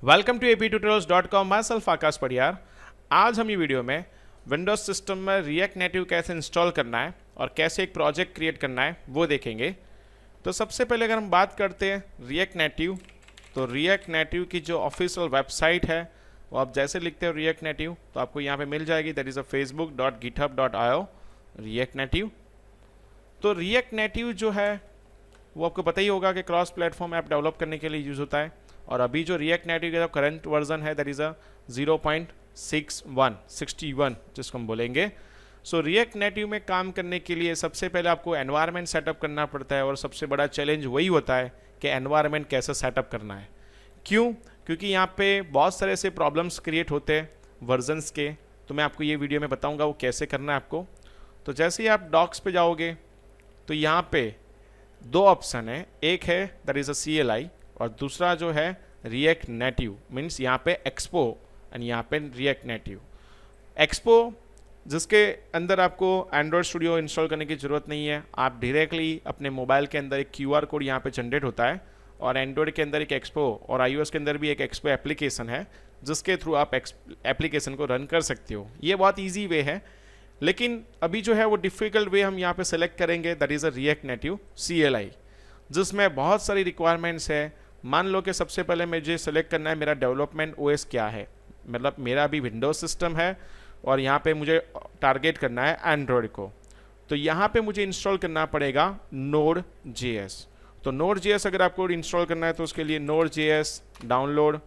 Welcome to aptutorials.com। Myself Akash Padiyar. आज हम ये वीडियो में विंडोज सिस्टम में रिएक्ट नेटिव कैसे इंस्टॉल करना है और कैसे एक प्रोजेक्ट क्रिएट करना है वो देखेंगे। तो सबसे पहले अगर हम बात करते हैं रिएक्ट नेटिव, तो रिएक्ट नेटिव की जो ऑफिशियल वेबसाइट है वो आप जैसे लिखते हो रिएक्ट नेटिव तो आपको यहाँ पे मिल जाएगी। That is a facebook.github.io react native. तो रिएक्ट नेटिव जो है वो आपको पता ही होगा कि क्रॉस प्लेटफॉर्म ऐप डेवलप करने के लिए यूज़ होता है। और अभी जो रिएक्ट नेटिव का करंट वर्जन है दैट इज़ अ 0.61 जिसको हम बोलेंगे। सो रिएक्ट नेटिव में काम करने के लिए सबसे पहले आपको एनवायरनमेंट सेटअप करना पड़ता है और सबसे बड़ा चैलेंज वही होता है कि एनवायरनमेंट कैसे सेटअप करना है। क्यों? क्योंकि यहाँ पे बहुत सारे ऐसे प्रॉब्लम्स क्रिएट होते हैं वर्जन्स के, तो मैं आपको ये वीडियो में बताऊँगा वो कैसे करना है आपको। तो जैसे ही आप डॉक्स पे जाओगे तो यहाँ पे दो ऑप्शन है, एक है दैट इज़ अ CLI और दूसरा जो है रिएक्ट नेटिव। मीन्स यहाँ पे एक्सपो एंड यहाँ पे रिएक्ट नेटिव। एक्सपो जिसके अंदर आपको एंड्रॉयड स्टूडियो इंस्टॉल करने की ज़रूरत नहीं है, आप डायरेक्टली अपने मोबाइल के अंदर एक QR कोड यहाँ पे जनरेट होता है और एंड्रॉयड के अंदर एक एक्सपो और iOS के अंदर भी एक एक्सपो एप्लीकेशन है जिसके थ्रू आप एप्लीकेशन को रन कर सकते हो। ये बहुत ईजी वे है, लेकिन अभी जो है वो डिफ़िकल्ट वे हम यहाँ पे सेलेक्ट करेंगे that is a react native CLI, जिसमें बहुत सारी रिक्वायरमेंट्स है। मान लो कि सबसे पहले मुझे सेलेक्ट करना है मेरा डेवलपमेंट OS क्या है, मतलब मेरा अभी विंडोज सिस्टम है और यहाँ पे मुझे टारगेट करना है एंड्रॉयड को। तो यहाँ पे मुझे इंस्टॉल करना पड़ेगा Node.js। तो Node.js अगर आपको इंस्टॉल करना है तो उसके लिए Node.js डाउनलोड,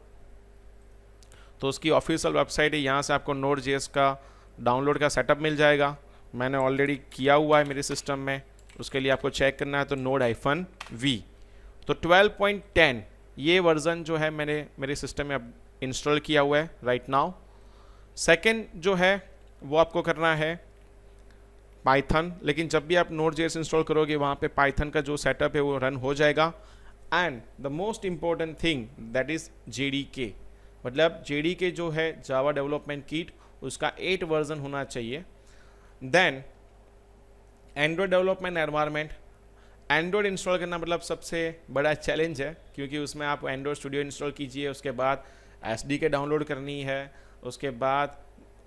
तो उसकी ऑफिशियल वेबसाइट है, यहाँ से आपको Node.js का डाउनलोड का सेटअप मिल जाएगा। मैंने ऑलरेडी किया हुआ है मेरे सिस्टम में, उसके लिए आपको चेक करना है तो Node-v। तो 12.10 ये वर्जन जो है मैंने मेरे सिस्टम में अब इंस्टॉल किया हुआ है राइट नाउ। सेकेंड जो है वो आपको करना है पाइथन, लेकिन जब भी आप Node.js इंस्टॉल करोगे वहाँ पे पाइथन का जो सेटअप है वो रन हो जाएगा। And the most important thing that is JDK, मतलब JDK जो है जावा डेवलपमेंट किट, उसका 8 वर्जन होना चाहिए। Then Android development environment, Android install करना मतलब सबसे बड़ा चैलेंज है, क्योंकि उसमें आप एंड्रॉयड स्टूडियो इंस्टॉल कीजिए, उसके बाद SDK डाउनलोड करनी है, उसके बाद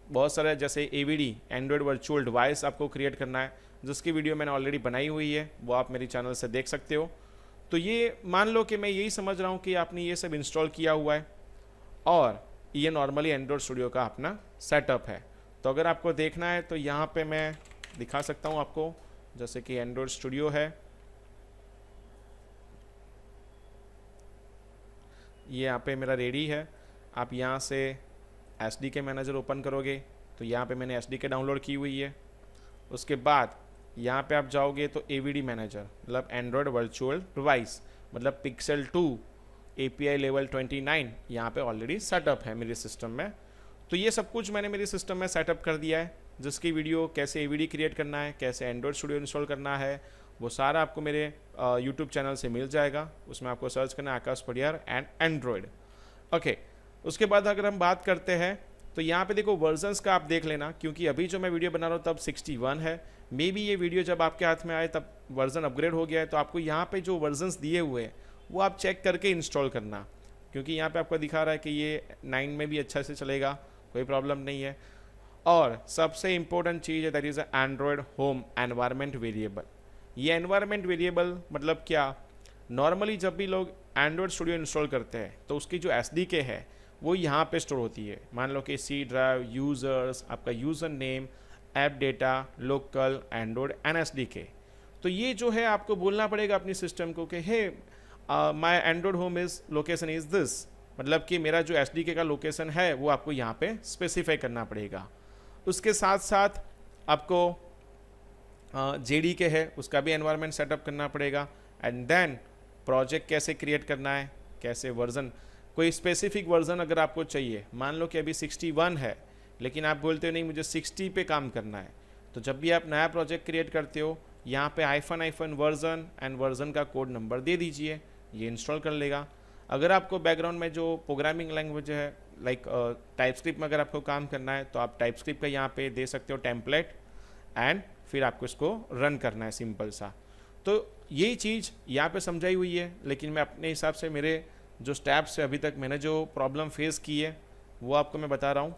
बहुत सारे जैसे AVD एंड्रॉयड वर्चुअल डिवाइस आपको क्रिएट करना है, जिसकी वीडियो मैंने ऑलरेडी बनाई हुई है, वो आप मेरे चैनल से देख सकते हो। तो ये मान लो कि मैं यही समझ रहा हूँ कि आपने ये सब इंस्टॉल किया हुआ है और ये नॉर्मली एंड्रॉयड स्टूडियो का अपना सेटअप है। तो अगर आपको देखना है तो यहाँ पे मैं दिखा सकता हूँ आपको, जैसे कि एंड्रॉयड स्टूडियो है, ये यहाँ पे मेरा रेडी है। आप यहाँ से SDK मैनेजर ओपन करोगे तो यहाँ पे मैंने SDK डाउनलोड की हुई है। उसके बाद यहाँ पे आप जाओगे तो AVD मैनेजर मतलब एंड्रॉयड वर्चुअल डिवाइस मतलब पिक्सल 2 API लेवल 29 यहाँ पे ऑलरेडी सेटअप है मेरे सिस्टम में। तो ये सब कुछ मैंने मेरे सिस्टम में सेटअप कर दिया है, जिसकी वीडियो कैसे AVD क्रिएट करना है, कैसे एंड्रॉयड स्टूडियो इंस्टॉल करना है, वो सारा आपको मेरे YouTube चैनल से मिल जाएगा। उसमें आपको सर्च करना है आकाश पडियार एंड एंड्रॉयड। ओके, उसके बाद अगर हम बात करते हैं तो यहाँ पे देखो वर्जन्स का आप देख लेना, क्योंकि अभी जो मैं वीडियो बना रहा हूँ तब 61 है। मे बी ये वीडियो जब आपके हाथ में आए तब वर्जन अपग्रेड हो गया है, तो आपको यहाँ पे जो वर्जन्स दिए हुए हैं वो आप चेक करके इंस्टॉल करना, क्योंकि यहाँ पे आपको दिखा रहा है कि ये 9 में भी अच्छा से चलेगा, कोई प्रॉब्लम नहीं है। और सबसे इम्पोर्टेंट चीज़ है that is Android home environment variable. ये एनवायरनमेंट वेरिएबल मतलब क्या, नॉर्मली जब भी लोग एंड्रॉयड स्टूडियो इंस्टॉल करते हैं तो उसकी जो SDK है वो यहाँ पे स्टोर होती है। मान लो कि C ड्राइव, यूज़र्स, आपका user name, app data, local, Android and SDK। तो ये जो है आपको बोलना पड़ेगा अपनी सिस्टम को कि hey my Android home is location is this, मतलब कि मेरा जो SDK का लोकेशन है वो आपको यहाँ पे स्पेसिफाई करना पड़ेगा। उसके साथ साथ आपको JDK है उसका भी एनवायरनमेंट सेटअप करना पड़ेगा। एंड देन प्रोजेक्ट कैसे क्रिएट करना है, कैसे वर्जन, कोई स्पेसिफिक वर्जन अगर आपको चाहिए, मान लो कि अभी 61 है लेकिन आप बोलते हो नहीं मुझे 60 पे काम करना है, तो जब भी आप नया प्रोजेक्ट क्रिएट करते हो यहाँ पे -- वर्जन एंड वर्जन का कोड नंबर दे दीजिए, ये इंस्टॉल कर लेगा। अगर आपको बैकग्राउंड में जो प्रोग्रामिंग लैंग्वेज है लाइक टाइपस्क्रिप्ट में अगर आपको काम करना है तो आप टाइपस्क्रिप्ट का यहाँ पे दे सकते हो टेम्पलेट, एंड फिर आपको इसको रन करना है सिंपल सा। तो यही चीज़ यहाँ पे समझाई हुई है, लेकिन मैं अपने हिसाब से मेरे जो स्टेप्स से अभी तक मैंने जो प्रॉब्लम फेस की है वो आपको मैं बता रहा हूँ।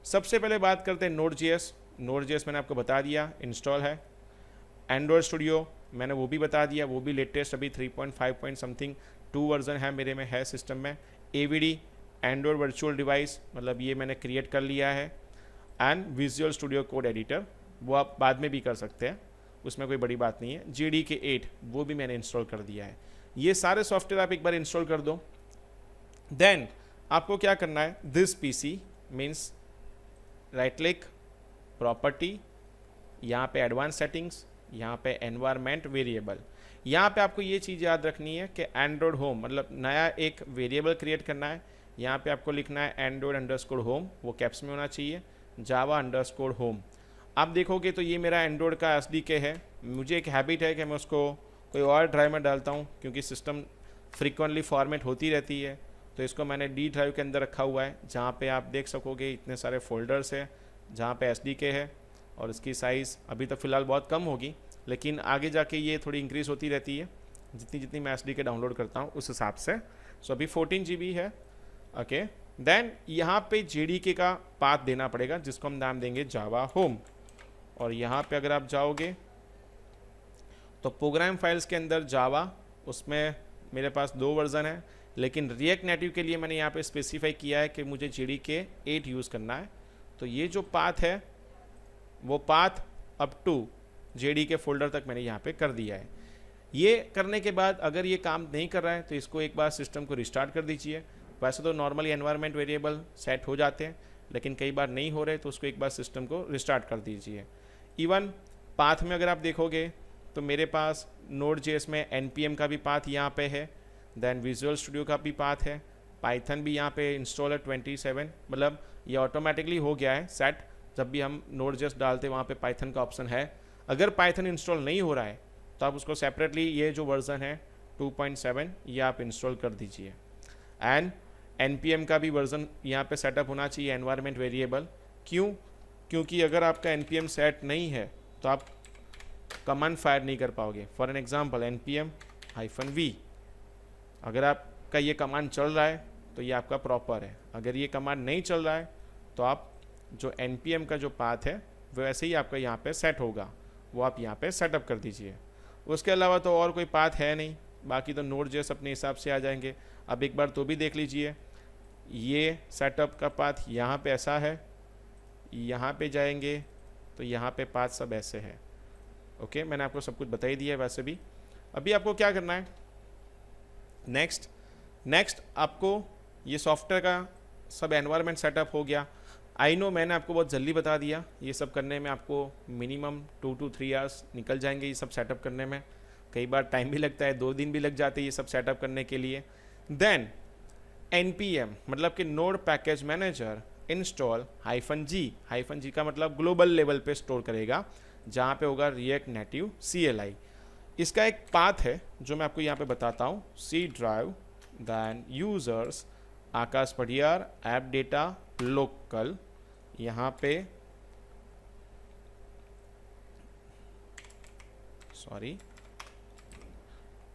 सबसे पहले बात करते हैं Node.js। Node.js मैंने आपको बता दिया इंस्टॉल है। एंड्रॉयड स्टूडियो मैंने वो भी बता दिया, वो भी लेटेस्ट अभी 3.5 पॉइंट समथिंग 2 वर्जन है मेरे में है सिस्टम में। AVD एंड्रॉयड वर्चुअल डिवाइस मतलब ये मैंने क्रिएट कर लिया है। And visual studio code editor वो आप बाद में भी कर सकते हैं, उसमें कोई बड़ी बात नहीं है। JDK 8 वो भी मैंने इंस्टॉल कर दिया है। ये सारे सॉफ्टवेयर आप एक बार इंस्टॉल कर दो। देन आपको क्या करना है, this PC means right click, property, यहाँ पे एडवांस सेटिंग्स, यहाँ पे एनवायरमेंट वेरिएबल। यहाँ पे आपको ये चीज़ याद रखनी है कि एंड्रॉयड होम मतलब नया एक वेरिएबल क्रिएट करना है। यहाँ पे आपको लिखना है Android_home, वो कैप्स में होना चाहिए, Java_home। आप देखोगे तो ये मेरा एंड्रॉयड का SDK है। मुझे एक हैबिट है कि मैं उसको कोई और ड्राइव में डालता हूँ क्योंकि सिस्टम फ्रीक्वेंटली फॉर्मेट होती रहती है, तो इसको मैंने D ड्राइव के अंदर रखा हुआ है, जहाँ पे आप देख सकोगे इतने सारे फोल्डर्स है जहाँ पे SDK है। और इसकी साइज़ अभी तो फ़िलहाल बहुत कम होगी, लेकिन आगे जाके ये थोड़ी इंक्रीज़ होती रहती है जितनी जितनी मैं SDK डाउनलोड करता हूँ उस हिसाब से। सो अभी 14 GB है। ओके, देन यहाँ पे JDK का पाथ देना पड़ेगा जिसको हम नाम देंगे जावा होम। और यहाँ पे अगर आप जाओगे तो प्रोग्राम फाइल्स के अंदर जावा, उसमें मेरे पास 2 वर्जन है, लेकिन रिएक्ट नेटिव के लिए मैंने यहाँ पे स्पेसिफाई किया है कि मुझे JDK 8 यूज़ करना है। तो ये जो पाथ है वो path up to JDK folder तक मैंने यहाँ पे कर दिया है। ये करने के बाद अगर ये काम नहीं कर रहा है तो इसको एक बार सिस्टम को रिस्टार्ट कर दीजिए। वैसे तो नॉर्मली एनवायरनमेंट वेरिएबल सेट हो जाते हैं, लेकिन कई बार नहीं हो रहे तो उसको एक बार सिस्टम को रिस्टार्ट कर दीजिए। इवन पाथ में अगर आप देखोगे तो मेरे पास Node.js में npm का भी पाथ यहाँ पे है, देन विजुअल स्टूडियो का भी पाथ है, पाइथन भी यहाँ पे इंस्टॉल है 27, मतलब ये ऑटोमेटिकली हो गया है सेट। जब भी हम Node.js डालते हैं वहाँ पे पाइथन का ऑप्शन है। अगर पाइथन इंस्टॉल नहीं हो रहा है तो आप उसको सेपरेटली ये जो वर्जन है 2.7 ये आप इंस्टॉल कर दीजिए। एंड npm का भी वर्जन यहाँ पे सेटअप होना चाहिए, एनवायरनमेंट वेरिएबल। क्यों? क्योंकि अगर आपका npm सेट नहीं है तो आप कमांड फायर नहीं कर पाओगे। फॉर एन एग्जाम्पल npm-v, अगर आपका ये कमांड चल रहा है तो ये आपका प्रॉपर है। अगर ये कमांड नहीं चल रहा है तो आप जो npm का जो पाथ है वो ऐसे ही आपका यहाँ पे सेट होगा, वो आप यहाँ पे सेटअप कर दीजिए। उसके अलावा तो और कोई पाथ है नहीं, बाकी तो Node.js अपने हिसाब से आ जाएंगे। अब एक बार तो भी देख लीजिए, ये सेटअप का पाथ यहाँ पे ऐसा है, यहाँ पे जाएंगे तो यहाँ पे पाथ सब ऐसे है। ओके, मैंने आपको सब कुछ बता ही दिया है वैसे भी। अभी आपको क्या करना है, नेक्स्ट आपको ये सॉफ्टवेयर का सब एनवायरनमेंट सेटअप हो गया। आई नो मैंने आपको बहुत जल्दी बता दिया, ये सब करने में आपको मिनिमम 2 to 3 आवर्स निकल जाएंगे ये सब सेटअप करने में। कई बार टाइम भी लगता है, 2 दिन भी लग जाते हैं ये सब सेटअप करने के लिए। देन npm मतलब कि node package manager install -g का मतलब ग्लोबल लेवल पे स्टोर करेगा, जहाँ पे होगा रिएक्ट नेटिव CLI। इसका एक पाथ है जो मैं आपको यहाँ पे बताता हूँ, C ड्राइव, देन यूजर्स, आकाश पढ़ियार, ऐप डेटा, लोकल, यहाँ पे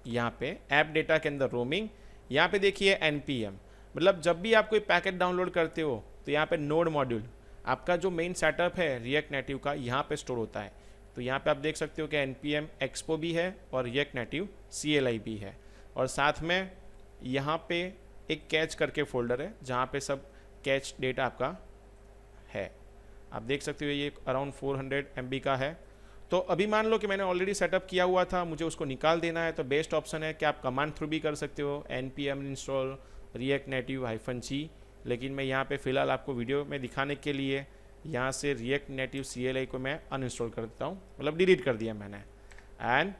यहाँ पे ऐप डेटा के अंदर रोमिंग। यहाँ पे देखिए npm मतलब जब भी आप कोई पैकेट डाउनलोड करते हो तो यहाँ पे नोड मॉड्यूल आपका जो मेन सेटअप है रिएक्ट नेटिव का यहाँ पे स्टोर होता है। तो यहाँ पे आप देख सकते हो कि npm एक्सपो भी है और रिएक्ट नेटिव CLI भी है, और साथ में यहाँ पे एक कैच करके फोल्डर है जहाँ पे सब कैच डेटा आपका है। आप देख सकते हो ये अराउंड 400 MB का है। तो अभी मान लो कि मैंने ऑलरेडी सेटअप किया हुआ था, मुझे उसको निकाल देना है, तो बेस्ट ऑप्शन है कि आप कमांड थ्रू भी कर सकते हो npm install react native -g। लेकिन मैं यहाँ पे फ़िलहाल आपको वीडियो में दिखाने के लिए यहाँ से रिएक्ट नेटिव CLI को मैं अनइंस्टॉल कर देता हूँ, मतलब डिलीट कर दिया मैंने। एंड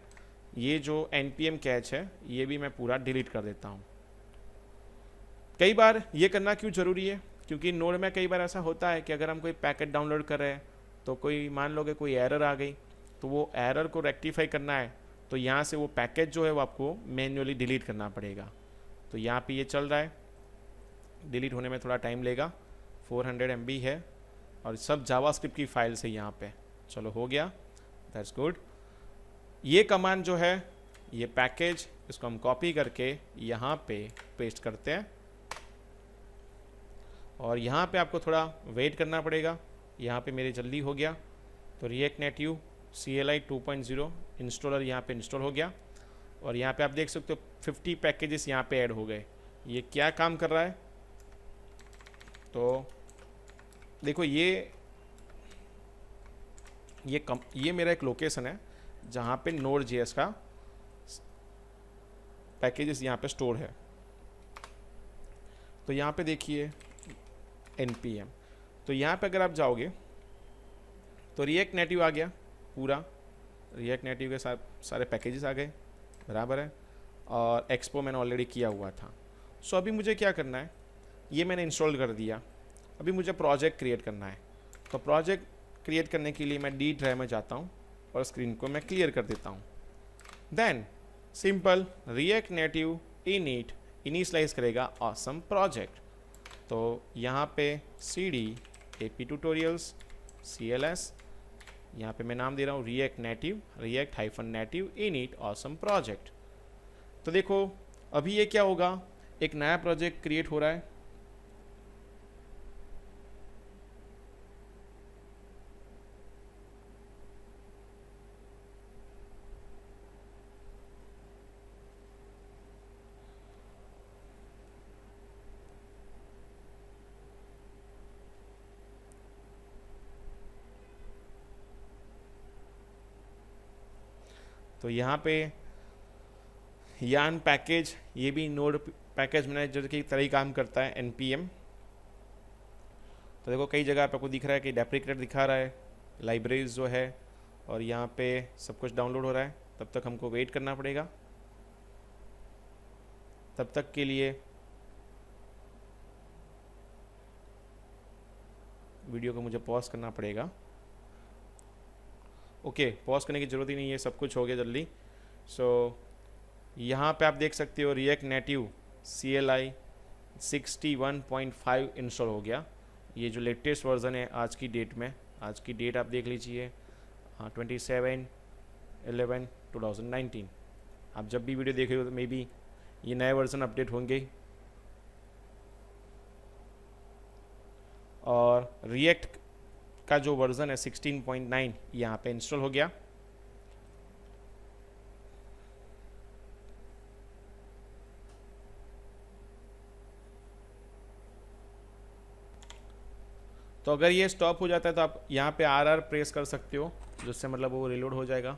ये जो npm कैच है ये भी मैं पूरा डिलीट कर देता हूँ। कई बार ये करना क्यों ज़रूरी है, क्योंकि नोड में कई बार ऐसा होता है कि अगर हम कोई पैकेट डाउनलोड कर रहे हैं तो कोई मान लो कि कोई एरर आ गई, तो वो एरर को रेक्टिफाई करना है तो यहाँ से वो पैकेज जो है वो आपको मैन्युअली डिलीट करना पड़ेगा। तो यहाँ पे ये चल रहा है, डिलीट होने में थोड़ा टाइम लेगा, 400 MB है और सब जावास्क्रिप्ट की फाइल्स है यहाँ पे। चलो हो गया, दैट्स गुड। ये कमांड जो है ये पैकेज, इसको हम कॉपी करके यहाँ पे पेस्ट करते हैं और यहाँ पे आपको थोड़ा वेट करना पड़ेगा। यहाँ पे मेरे जल्दी हो गया। तो रिएक्ट नेटिव CLI 2.0 इंस्टॉलर यहाँ पे इंस्टॉल हो गया और यहाँ पे आप देख सकते हो 50 पैकेजेस यहाँ पे ऐड हो गए। ये क्या काम कर रहा है, तो देखो ये मेरा एक लोकेशन है जहाँ पे Node.js का पैकेजेस यहाँ पे स्टोर है। तो यहाँ पे देखिए npm, तो यहाँ पे अगर आप जाओगे तो रिएक्ट नेटिव आ गया, पूरा रिएक्ट नेटिव के साथ सारे पैकेजेस आ गए, बराबर है। और एक्सपो मैंने ऑलरेडी किया हुआ था। सो अभी मुझे क्या करना है, ये मैंने इंस्टॉल कर दिया। अभी मुझे प्रोजेक्ट क्रिएट करना है। तो प्रोजेक्ट क्रिएट करने के लिए मैं डी ड्राइव में जाता हूँ और स्क्रीन को मैं क्लियर कर देता हूँ। Then simple React Native init initialise करेगा ऑसम प्रोजेक्ट। तो यहाँ पे cd AP tutorials CLS, यहाँ पे मैं नाम दे रहा हूँ react Native init awesome project. तो देखो अभी ये क्या होगा, एक नया प्रोजेक्ट क्रिएट हो रहा है। तो यहाँ पे यान पैकेज, ये भी नोड पैकेज मैनेजर की तरह ही काम करता है npm। तो देखो कई जगह पे आपको दिख रहा है कि डेप्रिकेट दिखा रहा है, लाइब्रेरीज जो है, और यहाँ पे सब कुछ डाउनलोड हो रहा है। तब तक हमको वेट करना पड़ेगा। तब तक के लिए वीडियो को मुझे पॉज करना पड़ेगा। ओके, पॉज करने की ज़रूरत ही नहीं है, सब कुछ हो गया जल्दी। सो यहाँ पे आप देख सकते हो रिएक्ट नेटिव CLI 61.5 इंस्टॉल हो गया। ये जो लेटेस्ट वर्जन है आज की डेट में, आज की डेट आप देख लीजिए 27/11/2019। आप जब भी वीडियो देख रहे हो तो मे बी ये नए वर्जन अपडेट होंगे। और रिएक्ट का जो वर्जन है 16.9 यहाँ पे इंस्टॉल हो गया। तो अगर ये स्टॉप हो जाता है तो आप यहाँ पे RR प्रेस कर सकते हो, जिससे मतलब वो रिलोड हो जाएगा।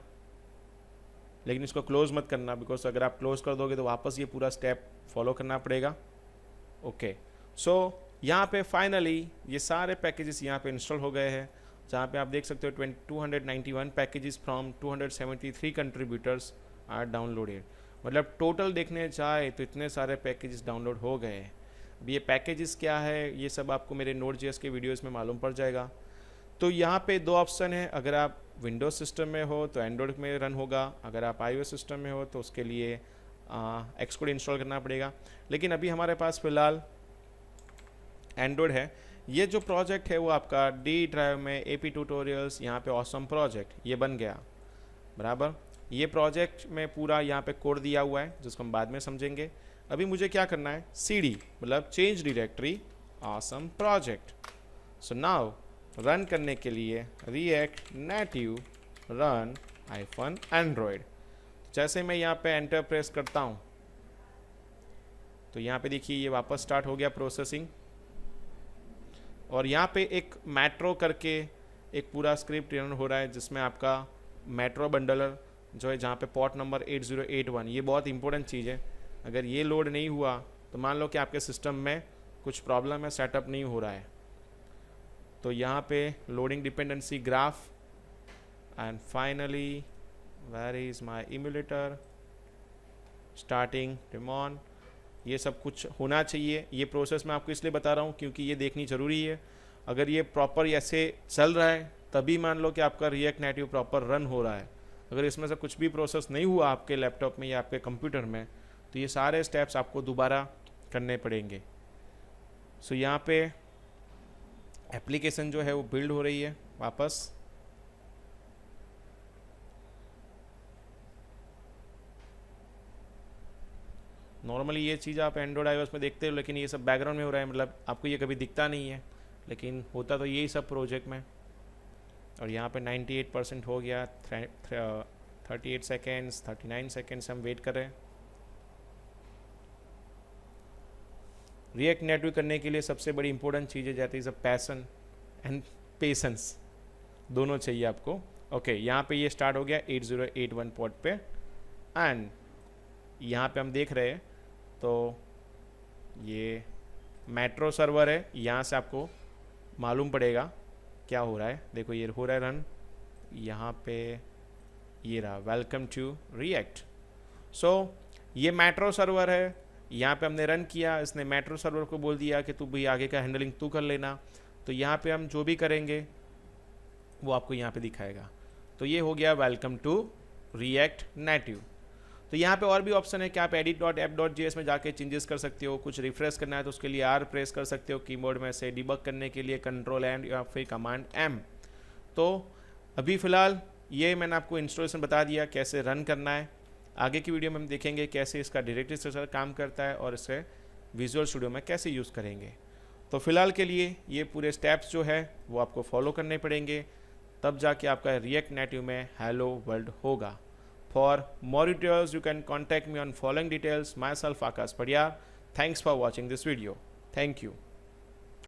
लेकिन इसको क्लोज मत करना, बिकॉज अगर आप क्लोज कर दोगे तो वापस ये पूरा स्टेप फॉलो करना पड़ेगा। ओके, सो यहाँ पे फाइनली ये सारे पैकेजेस यहाँ पे इंस्टॉल हो गए हैं, जहाँ पे आप देख सकते हो 291 packages from 273 contributors are downloaded. मतलब टोटल देखने जाए तो इतने सारे पैकेजेस डाउनलोड हो गए हैं। अब ये पैकेजेस क्या है ये सब आपको मेरे Node.js के वीडियोस में मालूम पड़ जाएगा। तो यहाँ पे दो ऑप्शन है, अगर आप विंडोज सिस्टम में हो तो एंड्रॉयड में रन होगा, अगर आप iOS सिस्टम में हो तो उसके लिए Xcode इंस्टॉल करना पड़ेगा। लेकिन अभी हमारे पास फ़िलहाल एंड्रॉयड है। ये जो प्रोजेक्ट है वो आपका डी ड्राइव में AP ट्यूटोरियल्स, यहाँ पे ऑसम प्रोजेक्ट ये बन गया, बराबर। ये प्रोजेक्ट में पूरा यहाँ पे कोड दिया हुआ है जिसको हम बाद में समझेंगे। अभी मुझे क्या करना है, CD मतलब change directory awesome project. So now run करने के लिए रिएक्ट नेटिव रन -Android। जैसे मैं यहाँ पे एंटर प्रेस करता हूँ तो यहाँ पे देखिए ये वापस स्टार्ट हो गया प्रोसेसिंग। और यहाँ पे एक मेट्रो करके एक पूरा स्क्रिप्ट रन हो रहा है, जिसमें आपका मेट्रो बंडलर जो है, जहाँ पे पोर्ट नंबर 8081, ये बहुत इंपॉर्टेंट चीज़ है। अगर ये लोड नहीं हुआ तो मान लो कि आपके सिस्टम में कुछ प्रॉब्लम है, सेटअप नहीं हो रहा है। तो यहाँ पे loading dependency graph and finally where is my emulator starting daemon, ये सब कुछ होना चाहिए। ये प्रोसेस मैं आपको इसलिए बता रहा हूँ क्योंकि ये देखनी ज़रूरी है। अगर ये प्रॉपर ऐसे चल रहा है तभी मान लो कि आपका रिएक्ट नेटिव प्रॉपर रन हो रहा है। अगर इसमें से कुछ भी प्रोसेस नहीं हुआ आपके लैपटॉप में या आपके कंप्यूटर में तो ये सारे स्टेप्स आपको दोबारा करने पड़ेंगे। सो यहाँ पे एप्लीकेशन जो है वो बिल्ड हो रही है वापस। नॉर्मली ये चीज़ आप एंड्रॉयड iOS में देखते हो, लेकिन ये सब बैकग्राउंड में हो रहा है, मतलब आपको ये कभी दिखता नहीं है, लेकिन होता तो यही सब प्रोजेक्ट में। और यहाँ पे 98% हो गया, 38 सेकेंड्स, 39 सेकेंड्स हम वेट कर रहे हैं। रिएक्ट नेटिव करने के लिए सबसे बड़ी इंपॉर्टेंट चीज़ है जाती है पैशन एंड पेशेंस, दोनों चाहिए आपको। ओके, यहाँ पे ये स्टार्ट हो गया 8081 पोर्ट पे, एंड यहाँ पे हम देख रहे हैं तो ये मेट्रो सर्वर है, यहाँ से आपको मालूम पड़ेगा क्या हो रहा है। देखो ये हो रहा है रन, यहाँ पे ये रहा वेलकम टू रिएक्ट। सो ये मेट्रो सर्वर है, यहाँ पे हमने रन किया, इसने मेट्रो सर्वर को बोल दिया कि तू भाई आगे का हैंडलिंग तू कर लेना। तो यहाँ पे हम जो भी करेंगे वो आपको यहाँ पे दिखाएगा। तो ये हो गया वेलकम टू रिएक्ट नेटिव। तो यहाँ पे और भी ऑप्शन है कि आप edit.app.js में जाके चेंजेस कर सकते हो, कुछ रिफ्रेश करना है तो उसके लिए R प्रेस कर सकते हो कीबोर्ड में से, डिबग करने के लिए कंट्रोल एंड या फिर कमांड M। तो अभी फ़िलहाल ये मैंने आपको इंस्टॉलेशन बता दिया कैसे रन करना है। आगे की वीडियो में हम देखेंगे कैसे इसका डायरेक्टरी स्ट्रक्चर काम करता है और इसे विजुअल स्टूडियो में कैसे यूज़ करेंगे। तो फिलहाल के लिए ये पूरे स्टेप्स जो है वो आपको फॉलो करने पड़ेंगे, तब जाके आपका रिएक्ट नेटिव में हेलो वर्ल्ड होगा। For more details, you can contact me on following details. Myself, Akash Padiyar. Thanks for watching this video. Thank you.